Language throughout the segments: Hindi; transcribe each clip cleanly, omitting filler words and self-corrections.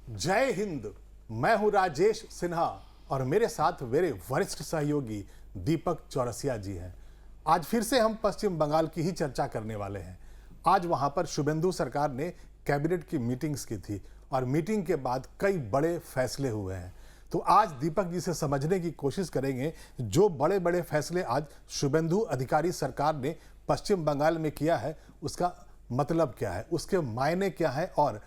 जय हिंद। मैं हूं राजेश सिन्हा और मेरे साथ मेरे वरिष्ठ सहयोगी दीपक चौरसिया जी हैं। आज फिर से हम पश्चिम बंगाल की ही चर्चा करने वाले हैं। आज वहां पर शुभेंदु सरकार ने कैबिनेट की मीटिंग्स की थी और मीटिंग के बाद कई बड़े फैसले हुए हैं। तो आज दीपक जी से समझने की कोशिश करेंगे जो बड़े बड़े फैसले आज शुभेंदु अधिकारी सरकार ने पश्चिम बंगाल में किया है उसका मतलब क्या है, उसके मायने क्या है और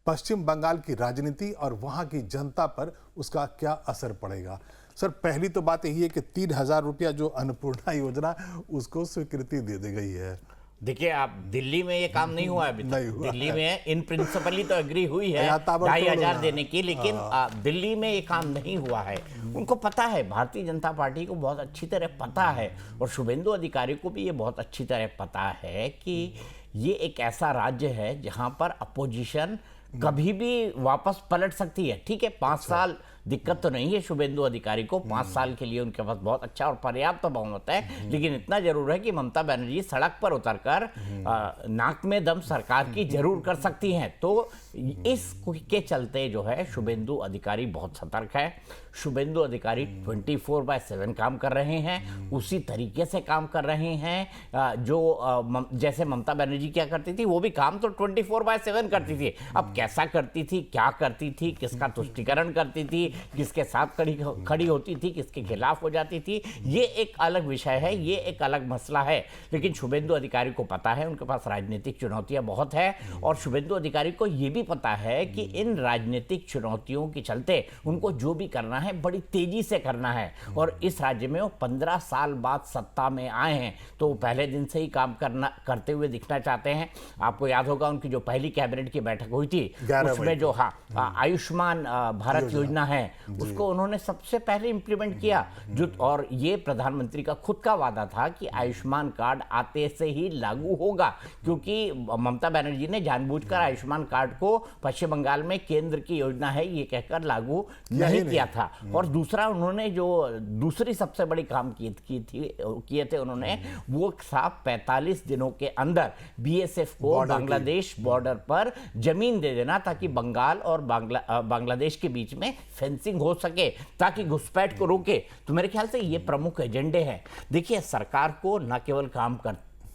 पश्चिम बंगाल की राजनीति और वहां की जनता पर उसका क्या असर पड़ेगा। सर, पहली तो बात यही है कि 3,000 रुपया जो अन्नपूर्णा योजना उसको स्वीकृति दे दी गई है। देखिए, आप दिल्ली में ये काम नहीं हुआ है अभी तक। नहीं हुआ दिल्ली में इन प्रिंसिपली तो एग्री हुई है यहाँ ताबड़तोड़ 2,500 देने की, लेकिन दिल्ली में ये काम नहीं हुआ है। उनको पता है, भारतीय जनता पार्टी को बहुत अच्छी तरह पता है और शुभेंदु अधिकारी को भी ये बहुत अच्छी तरह पता है कि ये एक ऐसा राज्य है जहां पर अपोजिशन कभी भी वापस पलट सकती है। ठीक है, 5 साल दिक्कत तो नहीं है शुभेंदु अधिकारी को, 5 साल के लिए उनके पास बहुत अच्छा और पर्याप्त बहुमत है, लेकिन इतना जरूर है कि ममता बनर्जी सड़क पर उतरकर नाक में दम सरकार की जरूर कर सकती हैं। तो इस के चलते जो है शुभेंदु अधिकारी बहुत सतर्क है। शुभेंदु अधिकारी 24/7 काम कर रहे हैं, उसी तरीके से काम कर रहे हैं जो जैसे ममता बनर्जी क्या करती थी, वो भी काम तो 24/7 करती थी। अब कैसा करती थी, क्या करती थी, किसका तुष्टीकरण करती थी, किसके साथ खड़ी होती थी, किसके खिलाफ हो जाती थी, ये एक अलग विषय है, ये एक अलग मसला है। लेकिन शुभेंदु अधिकारी को पता है उनके पास राजनीतिक चुनौतियां बहुत है और शुभेंदु अधिकारी को ये भी पता है कि इन राजनीतिक चुनौतियों के चलते उनको जो भी करना है बड़ी तेजी से करना है। और इस राज्य में वो 15 साल बाद सत्ता में आए हैं, तो पहले दिन से ही काम करते हुए दिखना चाहते हैं। आपको याद होगा उनकी जो पहली कैबिनेट की बैठक हुई थी उसमें जो आयुष्मान भारत योजना है उसको उन्होंने सबसे पहले इंप्लीमेंट किया। और ये प्रधानमंत्री का खुद का वादा था कि आयुष्मान कार्ड आते से ही लागू होगा, क्योंकि ममता बनर्जी ने जानबूझकर आयुष्मान कार्ड को पश्चिम बंगाल में केंद्र की योजना है ये कहकर लागू नहीं किया था। और दूसरा, उन्होंने जो दूसरी सबसे बड़ी काम किए थे उन्होंने, वो था 45 दिनों के अंदर बीएसएफ को बांग्लादेश बॉर्डर पर जमीन दे देना ताकि बंगाल और बांग्लादेश के बीच में फेंसिंग हो सके, ताकि घुसपैठ को रोके। तो मेरे ख्याल से ये प्रमुख एजेंडे हैं। देखिए, सरकार को न केवल काम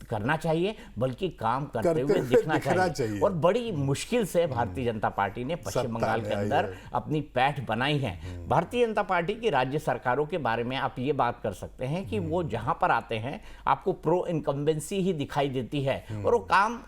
करना चाहिए बल्कि काम करते हुए दिखना चाहिए। और बड़ी मुश्किल से भारतीय जनता पार्टी ने पश्चिम बंगाल के अंदर अपनी पैठ बनाई है। भारतीय जनता पार्टी की राज्य सरकारों के बारे में आप ये बात कर सकते हैं कि वो जहां पर आते हैं आपको प्रो इनकम्बेंसी ही दिखाई देती है और वो काम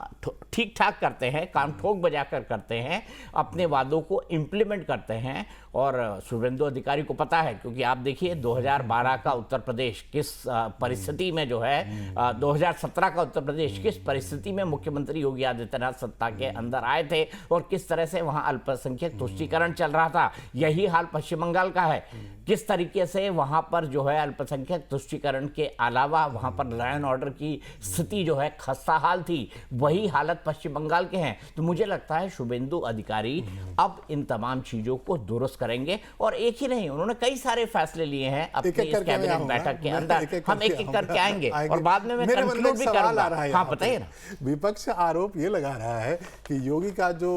ठीक ठाक करते हैं, काम ठोक बजाकर करते हैं, अपने वादों को इंप्लीमेंट करते हैं। और शुभेंदु अधिकारी को पता है, क्योंकि आप देखिए 2012 का उत्तर प्रदेश किस परिस्थिति में जो है 2017 का उत्तर प्रदेश किस परिस्थिति में मुख्यमंत्री योगी आदित्यनाथ सत्ता के अंदर आए थे और किस तरह से वहां अल्पसंख्यक तुष्टीकरण चल रहा था। यही हाल पश्चिम बंगाल का है, किस तरीके से वहां पर जो है अल्पसंख्यक तुष्टीकरण के अलावा वहां पर लॉ एंड ऑर्डर की स्थिति जो है खस्ता हाल थी, वही हालत पश्चिम बंगाल के हैं। तो मुझे लगता है शुभेंदु अधिकारी अब इन तमाम चीजों को दुरुस्त करेंगे और एक ही नहीं, उन्होंने कई सारे फैसले लिए हैं अपनी इस कैबिनेट बैठक के अंदर। हम एक एक करके आएंगे और बाद में मैं कंक्लूड भी करूंगा। हाँ, बताइए ना। विपक्ष आरोप ये लगा रहा है कि योगी का जो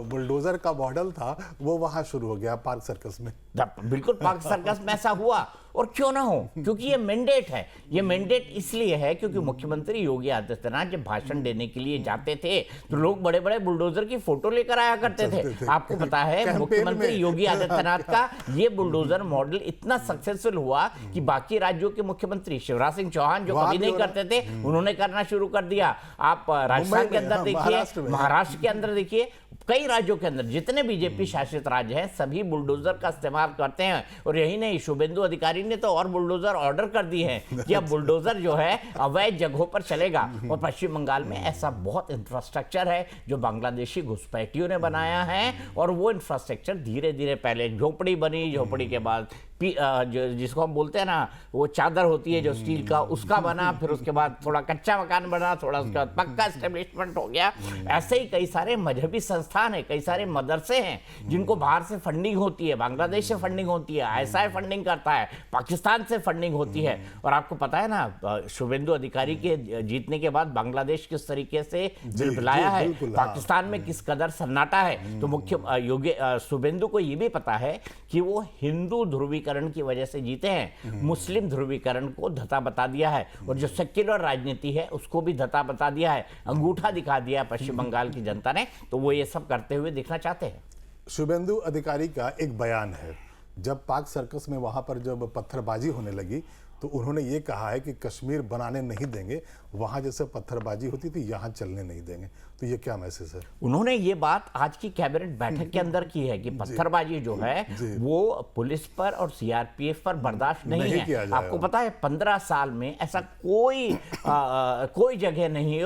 बुलडोजर का मॉडल था वो वहां शुरू हो गया पार्क सर्कस में। बिल्कुल, पार्क सर्कस में ऐसा हुआ और क्यों ना हो, क्योंकि ये मैंडेट है। ये मैंडेट इसलिए है क्योंकि मुख्यमंत्री योगी आदित्यनाथ जब भाषण देने के लिए जाते थे तो लोग बड़े बड़े बुलडोजर की फोटो लेकर आया करते थे। आपको पता है मुख्यमंत्री योगी आदित्यनाथ का ये बुलडोजर मॉडल इतना सक्सेसफुल हुआ कि बाकी राज्यों के मुख्यमंत्री शिवराज सिंह चौहान जो कभी नहीं करते थे उन्होंने करना शुरू कर दिया। आप राजस्थान के अंदर देखिए, महाराष्ट्र के अंदर देखिए, कई राज्यों के अंदर जितने बीजेपी शासित राज्य हैं सभी बुलडोजर का इस्तेमाल करते हैं। और यही नहीं, शुभेंदु अधिकारी ने तो और बुलडोजर ऑर्डर कर दिए हैं कि अब बुलडोजर जो है अवैध जगहों पर चलेगा। और पश्चिम बंगाल में ऐसा बहुत इंफ्रास्ट्रक्चर है जो बांग्लादेशी घुसपैठियों ने बनाया है और वो इंफ्रास्ट्रक्चर धीरे धीरे, पहले झोपड़ी बनी, झोपड़ी के बाद जिसको हम बोलते हैं ना, वो चादर होती है जो स्टील का, उसका बना, फिर उसके बाद थोड़ा कच्चा मकान बना, थोड़ा उसके बाद पक्का एस्टेब्लिशमेंट हो गया। ऐसे ही कई सारे मजहबी संस्थान है, कई सारे मदरसे हैं जिनको बाहर से फंडिंग होती है, बांग्लादेश से फंडिंग होती है, आईएसआई फंडिंग करता है, पाकिस्तान से फंडिंग होती है। और आपको पता है ना, शुभेंदु अधिकारी के जीतने के बाद बांग्लादेश किस तरीके से बिलबिलाया है, पाकिस्तान में किस कदर सन्नाटा है। तो मुख्य शुभेंदु को ये भी पता है कि वो हिंदू ध्रुवीकरण की वजह से जीते हैं, मुस्लिम ध्रुवीकरण को धता बता दिया है, और जो सेक्युलर राजनीति है उसको भी धता बता दिया है, अंगूठा दिखा दिया पश्चिम बंगाल की जनता ने। तो वो ये सब करते हुए दिखना चाहते हैं। शुभेंदु अधिकारी का एक बयान है, जब पाक सर्कस में वहां पर जब पत्थरबाजी होने लगी तो उन्होंने ये कहा है कि कश्मीर बनाने नहीं देंगे, वहां जैसे पत्थरबाजी होती थी यहां चलने नहीं देंगे। तो ये क्या मैसेज है? उन्होंने ये बात आज की कैबिनेट बैठक के अंदर की है कि पत्थरबाजी जो है वो पुलिस पर और सीआरपीएफ पर बर्दाश्त नहीं है। आपको पता है 15 साल में ऐसा कोई जगह नहीं है,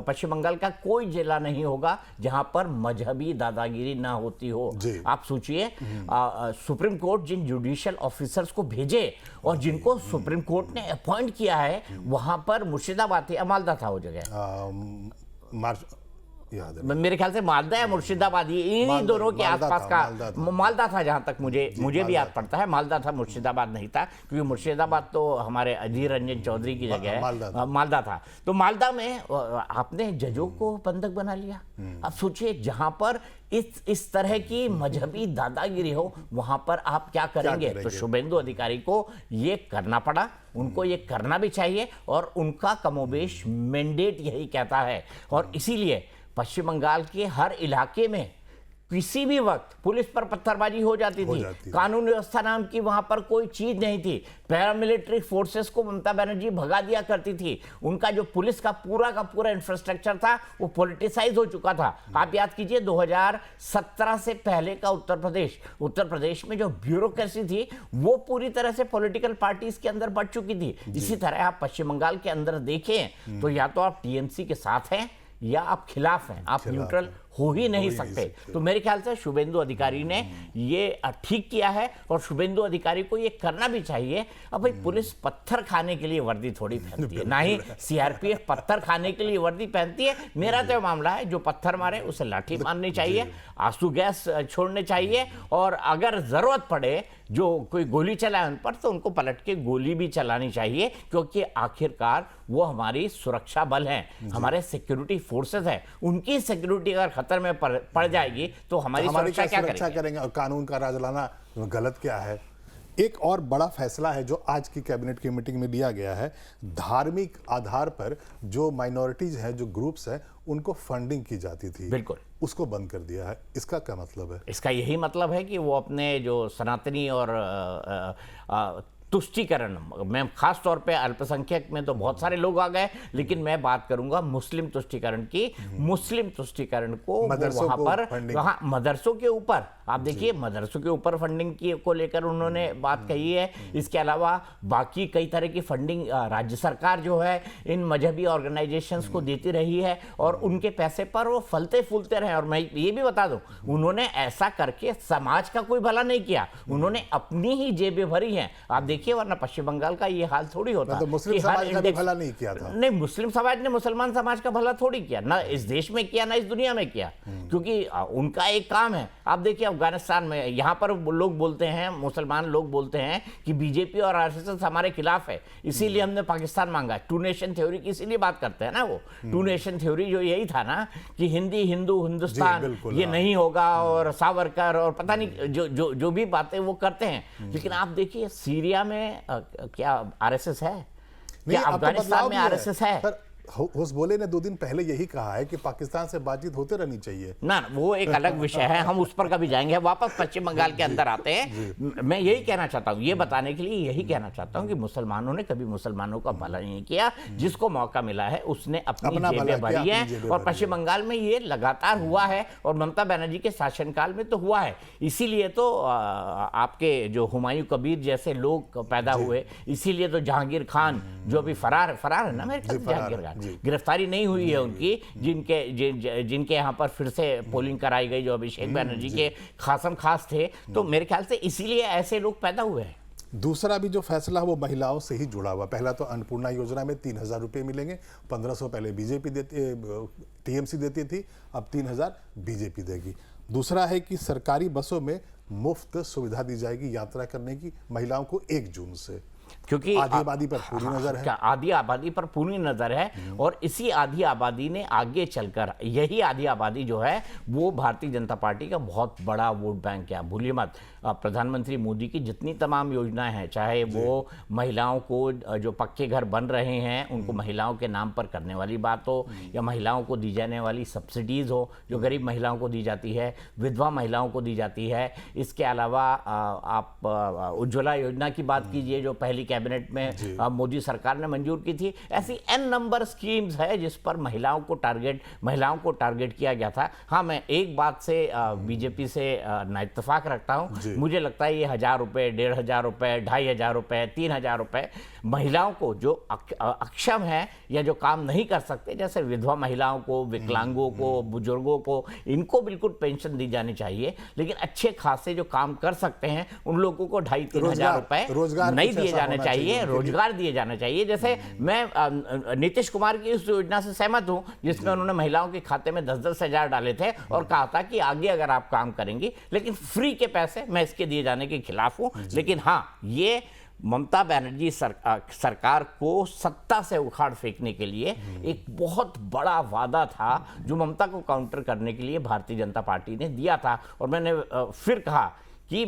पश्चिम बंगाल का कोई जिला नहीं होगा जहां पर मजहबी दादागिरी ना होती हो। आप सोचिए, सुप्रीम कोर्ट जिन जुडिशियल ऑफिसर्स को भेजे और जिनको सुप्रीम कोर्ट ने अपॉइंट किया है, वहां पर मुर्शिदाबाद थी, मालदा था वो जगह, मेरे ख्याल से मालदा या मुर्शिदाबाद, इन्हीं दोनों के आसपास का मालदा था जहां तक मुझे भी याद पड़ता है। मालदा था, मुर्शिदाबाद नहीं था, क्योंकि मुर्शिदाबाद तो हमारे अधीर रंजन चौधरी की जगह है। मालदा था। तो मालदा में आपने जजों को बंधक बना लिया। अब सोचिए, जहां पर इस तरह की मजहबी दादागिरी हो, वहां पर आप क्या करेंगे? तो शुभेंदु अधिकारी को ये करना पड़ा, उनको ये करना भी चाहिए, और उनका कमोबेश मैंडेट यही कहता है। और इसीलिए पश्चिम बंगाल के हर इलाके में किसी भी वक्त पुलिस पर पत्थरबाजी हो जाती थी। कानून व्यवस्था नाम की वहां पर कोई चीज नहीं थी। पैरामिलिट्री फोर्सेस को ममता बनर्जी भगा दिया करती थी। उनका जो पुलिस का पूरा इंफ्रास्ट्रक्चर था वो पॉलिटिसाइज हो चुका था। आप याद कीजिए 2017 से पहले का उत्तर प्रदेश में जो ब्यूरोक्रेसी थी वो पूरी तरह से पॉलिटिकल पार्टीज के अंदर बढ़ चुकी थी। इसी तरह आप पश्चिम बंगाल के अंदर देखें तो या तो आप टीएमसी के साथ हैं या आप खिलाफ हैं, आप न्यूट्रल हो ही नहीं सकते। तो मेरे ख्याल से शुभेंदु अधिकारी ने ये ठीक किया है, और शुभेंदु अधिकारी को ये करना भी चाहिए। अब भाई पुलिस पत्थर खाने के लिए वर्दी थोड़ी पहनती है, ना ही सीआरपीएफ पत्थर खाने के लिए वर्दी पहनती है। मेरा तो मामला है, जो पत्थर मारे उसे लाठी मारनी चाहिए, आंसू गैस छोड़ने चाहिए, और अगर जरूरत पड़े जो कोई गोली चलाए उन पर, तो उनको पलट के गोली भी चलानी चाहिए, क्योंकि आखिरकार वो हमारी सुरक्षा बल हैं, हमारे सिक्योरिटी फोर्सेस हैं। उनकी सिक्योरिटी अगर खतरे में पड़ जाएगी तो हमारी सुरक्षा क्या करेंगे? और कानून का राज लाना गलत क्या है? एक और बड़ा फैसला है जो आज की कैबिनेट की मीटिंग में लिया गया है। धार्मिक आधार पर जो माइनॉरिटीज हैं, जो ग्रुप्स हैं, उनको फंडिंग की जाती थी, बिल्कुल उसको बंद कर दिया है। इसका क्या मतलब है? इसका यही मतलब है कि वो अपने जो सनातनी और तुष्टीकरण, मैं खास तौर पे अल्पसंख्यक में तो बहुत सारे लोग आ गए, लेकिन मैं बात करूंगा मुस्लिम तुष्टीकरण की। मुस्लिम तुष्टीकरण को वहां पर, वहां मदरसों के ऊपर, आप देखिए मदरसों के ऊपर फंडिंग की को लेकर उन्होंने बात कही है। इसके अलावा बाकी कई तरह की फंडिंग राज्य सरकार जो है इन मजहबी ऑर्गेनाइजेशंस को देती रही है, और उनके पैसे पर वो फलते फूलते रहे। और मैं ये भी बता दूं, उन्होंने ऐसा करके समाज का कोई भला नहीं किया, उन्होंने अपनी ही जेबें भरी हैं। आप देखिए, वरना पश्चिम बंगाल का ये हाल थोड़ी होता। तो मुस्लिम समाज का भी भला नहीं किया था। नहीं, मुस्लिम समाज ने मुसलमान समाज का भला थोड़ी किया, ना इस देश में किया ना इस दुनिया में किया, क्योंकि उनका एक काम है। आप देखिए अफगानिस्तान में, यहाँ पर लोग बोलते हैं, मुसलमान लोग बोलते हैं कि बीजेपी और आरएसएस हमारे खिलाफ है, इसीलिए हमने पाकिस्तान मांगा। टू नेशन थ्योरी की इसीलिए बात करते हैं ना वो। टू नेशन थ्योरी जो यही था ना कि हिंदी, हिंदू, हिंदुस्तान ये नहीं होगा, और सावरकर और पता नहीं जो भी बातें वो करते हैं। लेकिन आप देखिए सीरिया में क्या आरएसएस है? क्या अफगानिस्तान में आरएसएस है? होसबोले ने 2 दिन पहले यही कहा है कि पाकिस्तान से बातचीत होते रहनी चाहिए। ना, वो एक अलग विषय है, हम उस पर कभी जाएंगे। वापस पश्चिम बंगाल के अंदर आते हैं। मैं यही कहना चाहता हूँ, ये बताने के लिए यही कहना चाहता हूँ कि मुसलमानों ने कभी मुसलमानों का भला नहीं किया। जिसको मौका मिला है उसने अपनी जेबें भरी है, और पश्चिम बंगाल में ये लगातार हुआ है, और ममता बनर्जी के शासनकाल में तो हुआ है। इसीलिए तो आपके जो हुमायूं कबीर जैसे लोग पैदा हुए, इसीलिए तो जहांगीर खान जो अभी फरार है ना मेरे ख्याल से, जहांगीर खान गिरफ्तारी नहीं हुई है उनकी, जिनके यहाँ पर फिर से पोलिंग कराई गई, जो अभिषेक बनर्जी के खासम खास थे। तो मेरे ख्याल से इसीलिए ऐसे लोग पैदा हुए हैं। दूसरा भी जो फैसला है वो महिलाओं से ही जुड़ा हुआ। पहला तो अन्नपूर्णा योजना में 3,000 रुपये मिलेंगे, 1,500 पहले बीजेपी टीएमसी देती थी, अब 3,000 बीजेपी देगी। दूसरा है कि सरकारी बसों में मुफ्त सुविधा दी जाएगी यात्रा करने की महिलाओं को 1 जून से, क्योंकि आधी आबादी पर पूरी नजर है। आधी आबादी पर पूरी नजर है और इसी आधी आबादी ने आगे चलकर, यही आधी आबादी जो है वो भारतीय जनता पार्टी का बहुत बड़ा वोट बैंक है। भूलिए मत, प्रधानमंत्री मोदी की जितनी तमाम योजनाएं हैं, चाहे वो महिलाओं को जो पक्के घर बन रहे हैं उनको महिलाओं के नाम पर करने वाली बात हो, या महिलाओं को दी जाने वाली सब्सिडीज हो जो गरीब महिलाओं को दी जाती है, विधवा महिलाओं को दी जाती है। इसके अलावा आप उज्ज्वला योजना की बात कीजिए जो पहली कैबिनेट में मोदी सरकार ने मंजूर की थी। ऐसी एन नंबर स्कीम्स है जिस पर महिलाओं को टारगेट किया गया था। हाँ, मैं एक बात से बीजेपी से ना इत्तेफाक रखता हूं। मुझे लगता है ये 1,000 रुपए, 1,500 रुपए, 2,500 रुपए, 3,000 रुपए महिलाओं को जो अक्षम है या जो काम नहीं कर सकते, जैसे विधवा महिलाओं को, विकलांगों को, बुजुर्गों को, इनको बिल्कुल पेंशन दी जानी चाहिए। लेकिन अच्छे खासे जो काम कर सकते हैं उन लोगों को 2,500-3,000 रुपए नहीं दिए जाने चाहिए, रोजगार दिए जाने चाहिए। जैसे मैं नीतीश कुमार की इस योजना से सहमत हूं जिसमें उन्होंने महिलाओं के खाते में 10-10 हजार डाले थे और कहा था कि आगे अगर आप काम करेंगी, लेकिन फ्री के पैसे मैं इसके दिए जाने के खिलाफ हूं। लेकिन हाँ, ये ममता बनर्जी सरकार को सत्ता से उखाड़ फेंकने के लिए एक बहुत बड़ा वादा था जो ममता को काउंटर करने के लिए भारतीय जनता पार्टी ने दिया था। और मैंने फिर कहा कि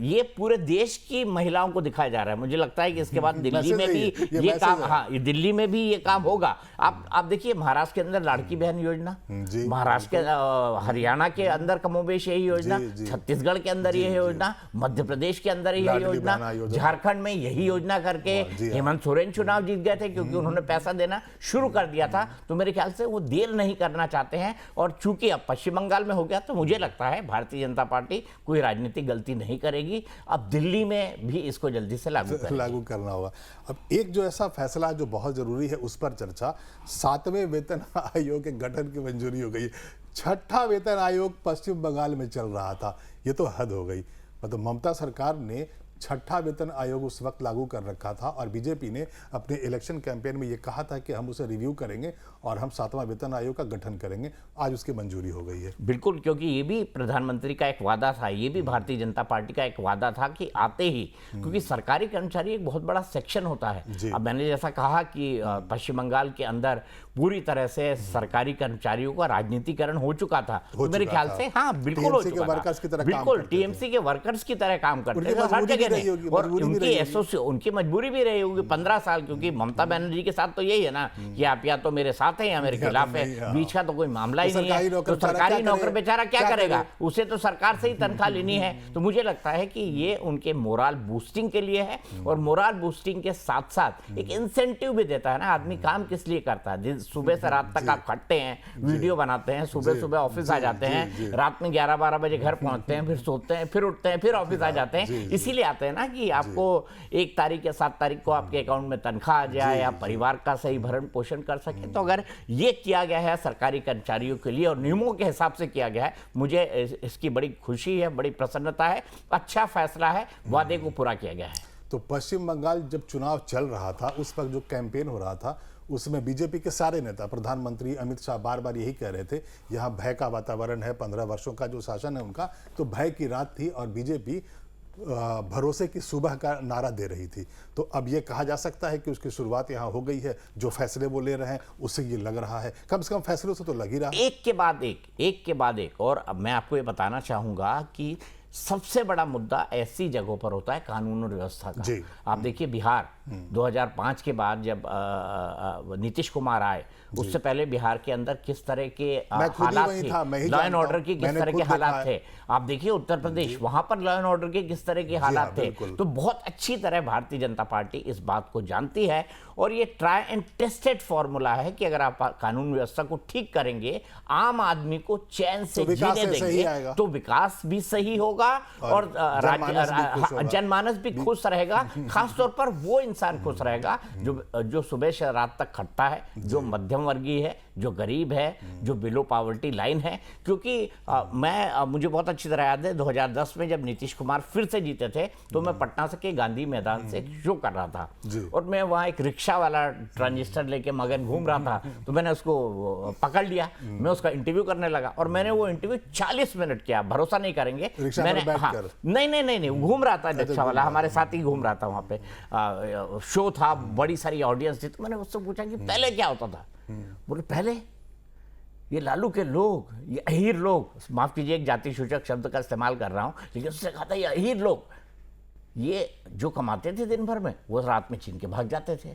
ये पूरे देश की महिलाओं को दिखाया जा रहा है। मुझे लगता है कि इसके बाद दिल्ली में भी ये काम, हाँ, दिल्ली में भी ये काम होगा। आप देखिए महाराष्ट्र के अंदर लाड़की बहन योजना, महाराष्ट्र के हरियाणा के अंदर कमोबेश यही योजना, छत्तीसगढ़ के अंदर यही योजना, मध्य प्रदेश के अंदर यही योजना, झारखंड में यही योजना करके हेमंत सोरेन चुनाव जीत गए थे क्योंकि उन्होंने पैसा देना शुरू कर दिया था। तो मेरे ख्याल से वो देर नहीं करना चाहते हैं। और चूंकि अब पश्चिम बंगाल में हो गया तो मुझे लगता है भारतीय जनता पार्टी कोई राजनीतिक गलती नहीं करेगी। अब दिल्ली में भी इसको जल्दी से लागू करना होगा। अब एक जो ऐसा फैसला जो बहुत जरूरी है उस पर चर्चा, 7वें वेतन आयोग के गठन की मंजूरी हो गई। 6ठा वेतन आयोग पश्चिम बंगाल में चल रहा था, ये तो हद हो गई। मतलब ममता सरकार ने 6ठा वेतन आयोग उस वक्त लागू कर रखा था और बीजेपी ने अपने इलेक्शन कैंपेन में ये कहा था कि हम उसे रिव्यू करेंगे और हम 7वां वेतन आयोग का गठन करेंगे। आज उसकी मंजूरी हो गई है। बिल्कुल, क्योंकि ये भी प्रधानमंत्री का एक वादा था, ये भी भारतीय जनता पार्टी का एक वादा था कि आते ही, क्योंकि सरकारी कर्मचारी एक बहुत बड़ा सेक्शन होता है। अब मैंने जैसा कहा कि पश्चिम बंगाल के अंदर पूरी तरह से सरकारी कर्मचारियों का राजनीतिकरण हो चुका था। तो मेरे ख्याल से हाँ, बिल्कुल हो चुका था। बिल्कुल टीएमसी के वर्कर्स की तरह काम करते थे हर जगह में, और उनकी मजबूरी भी रही होगी 15 साल, क्योंकि ममता बनर्जी के साथ तो यही है ना कि आप या तो मेरे साथ हैं या मेरे खिलाफ है, बीच का तो कोई मामला ही नहीं है। तो सरकारी नौकर बेचारा क्या करेगा, उसे तो सरकार से ही तनख्वाह लेनी है। तो मुझे लगता है कि ये उनके मोरल बूस्टिंग के लिए है, और मोरल बूस्टिंग के साथ साथ एक इंसेंटिव भी देता है ना। आदमी काम किस लिए करता है, सुबह से रात तक आप खटते हैं, वीडियो बनाते हैं, सुबह सुबह ऑफिस आ जाते हैं, रात में 11-12 बजे घर पहुंचते हैं, फिर सोते हैं, फिर उठते हैं, फिर ऑफिस आ जाते हैं। इसीलिए आते हैं ना कि आपको 1 तारीख या 7 तारीख को आपके अकाउंट में तनख्वाह आ जाए, या परिवार का सही भरण पोषण कर सके। तो अगर ये किया गया है सरकारी कर्मचारियों के लिए और नियमों के हिसाब से किया गया है, मुझे इसकी बड़ी खुशी है, बड़ी प्रसन्नता है। अच्छा फैसला है, वादे को पूरा किया गया है। तो पश्चिम बंगाल जब चुनाव चल रहा था उस वक्त जो कैंपेन हो रहा था उसमें बीजेपी के सारे नेता, प्रधानमंत्री अमित शाह बार बार यही कह रहे थे, यहाँ भय का वातावरण है, 15 वर्षों का जो शासन है उनका, तो भय की रात थी और बीजेपी भरोसे की सुबह का नारा दे रही थी। तो अब ये कहा जा सकता है कि उसकी शुरुआत यहाँ हो गई है। जो फैसले वो ले रहे हैं उससे ये लग रहा है, कम से कम फैसलों से तो लग ही रहा है। एक के बाद एक। और अब मैं आपको ये बताना चाहूंगा कि सबसे बड़ा मुद्दा ऐसी जगहों पर होता है कानून और व्यवस्था का। आप देखिए बिहार 2005 के बाद जब नीतीश कुमार आए, उससे पहले बिहार के अंदर किस तरह के हालात थे, लॉ एंड ऑर्डर की किस तरह के हालात थे। आप देखिए उत्तर प्रदेश, वहां पर लॉ एंड ऑर्डर के किस तरह के हालात थे। तो बहुत अच्छी तरह भारतीय जनता पार्टी इस बात को जानती है, और ये ट्राई एंड टेस्टेड फॉर्मूला है कि अगर आप कानून व्यवस्था को ठीक करेंगे, आम आदमी को चैन से जीने देंगे, तो विकास भी सही होगा होगा और जनमानस भी खुश होगा। जनमानस भी खुश रहेगा। खासतौर पर वो इंसान खुश रहेगा जो सुबह से रात तक खटता है, जो मध्यम वर्गीय है, जो गरीब है, जो बिलो पॉवर्टी लाइन है। क्योंकि मुझे बहुत अच्छी तरह याद है 2010 में जब नीतीश कुमार फिर से जीते थे तो मैं पटना से के गांधी मैदान से एक शो कर रहा था और मैं वहाँ एक रिक्शा वाला ट्रांजिस्टर लेके मगन घूम रहा था, तो मैंने उसको पकड़ लिया, मैं उसका इंटरव्यू करने लगा और मैंने वो इंटरव्यू 40 मिनट किया, भरोसा नहीं करेंगे। मैंने नहीं घूम रहा था रिक्शा वाला, हमारे साथ ही घूम रहा था, वहाँ पे शो था, बड़ी सारी ऑडियंस थी। तो मैंने उससे पूछा कि पहले क्या होता था? बोले पहले ये लालू के लोग, ये अहीर लोग, माफ कीजिए एक जाति सूचक शब्द का इस्तेमाल कर रहा हूं, लेकिन उससे कहा था ये अहीर लोग, ये जो कमाते थे दिन भर में वो रात में छीन के भाग जाते थे।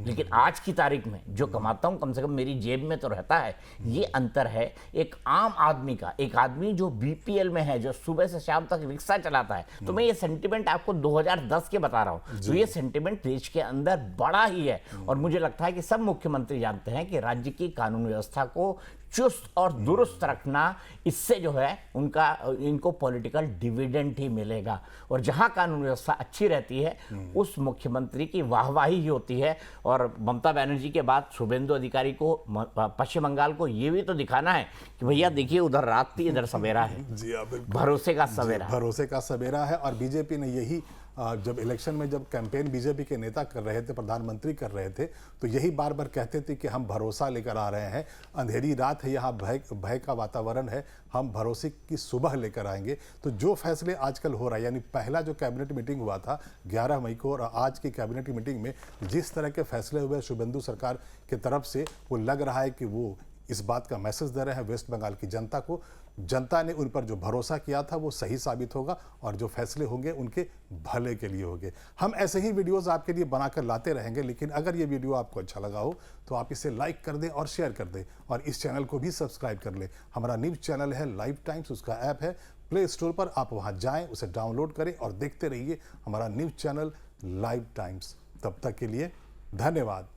लेकिन आज की तारीख में जो कमाता हूं कम से कम मेरी जेब में तो रहता है। ये अंतर है एक आम आदमी का, एक आदमी जो बीपीएल में है, जो सुबह से शाम तक रिक्शा चलाता है। तो मैं ये सेंटिमेंट आपको 2010 के बता रहा हूं, तो ये सेंटिमेंट देश के अंदर बड़ा ही है। और मुझे लगता है कि सब मुख्यमंत्री जानते हैं कि राज्य की कानून व्यवस्था को चुस्त और दुरुस्त रखना, इससे जो है इनको पॉलिटिकल डिविडेंड ही मिलेगा। और जहां कानून व्यवस्था अच्छी रहती है उस मुख्यमंत्री की वाहवाही ही होती है। और ममता बनर्जी के बाद शुभेंदु अधिकारी को, पश्चिम बंगाल को ये भी तो दिखाना है कि भैया देखिए उधर रात थी इधर सवेरा है। जी हाँ, भरोसे का सवेरा, भरोसे का सवेरा है। और बीजेपी ने यही जब इलेक्शन में जब कैंपेन बीजेपी के नेता कर रहे थे, प्रधानमंत्री कर रहे थे, तो यही बार बार कहते थे कि हम भरोसा लेकर आ रहे हैं, अंधेरी रात है, यहाँ भय का वातावरण है, हम भरोसे की सुबह लेकर आएंगे। तो जो फैसले आजकल हो रहा है, यानी पहला जो कैबिनेट मीटिंग हुआ था 11 मई को, और आज की कैबिनेट मीटिंग में जिस तरह के फैसले हुए शुभेंदु सरकार की तरफ से, वो लग रहा है कि वो इस बात का मैसेज दे रहे हैं वेस्ट बंगाल की जनता को। जनता ने उन पर जो भरोसा किया था वो सही साबित होगा और जो फैसले होंगे उनके भले के लिए होंगे। हम ऐसे ही वीडियोस आपके लिए बनाकर लाते रहेंगे, लेकिन अगर ये वीडियो आपको अच्छा लगा हो तो आप इसे लाइक कर दें और शेयर कर दें और इस चैनल को भी सब्सक्राइब कर लें। हमारा न्यूज़ चैनल है लाइव टाइम्स, उसका ऐप है प्ले स्टोर पर, आप वहाँ जाएँ, उसे डाउनलोड करें और देखते रहिए हमारा न्यूज़ चैनल लाइव टाइम्स। तब तक के लिए धन्यवाद।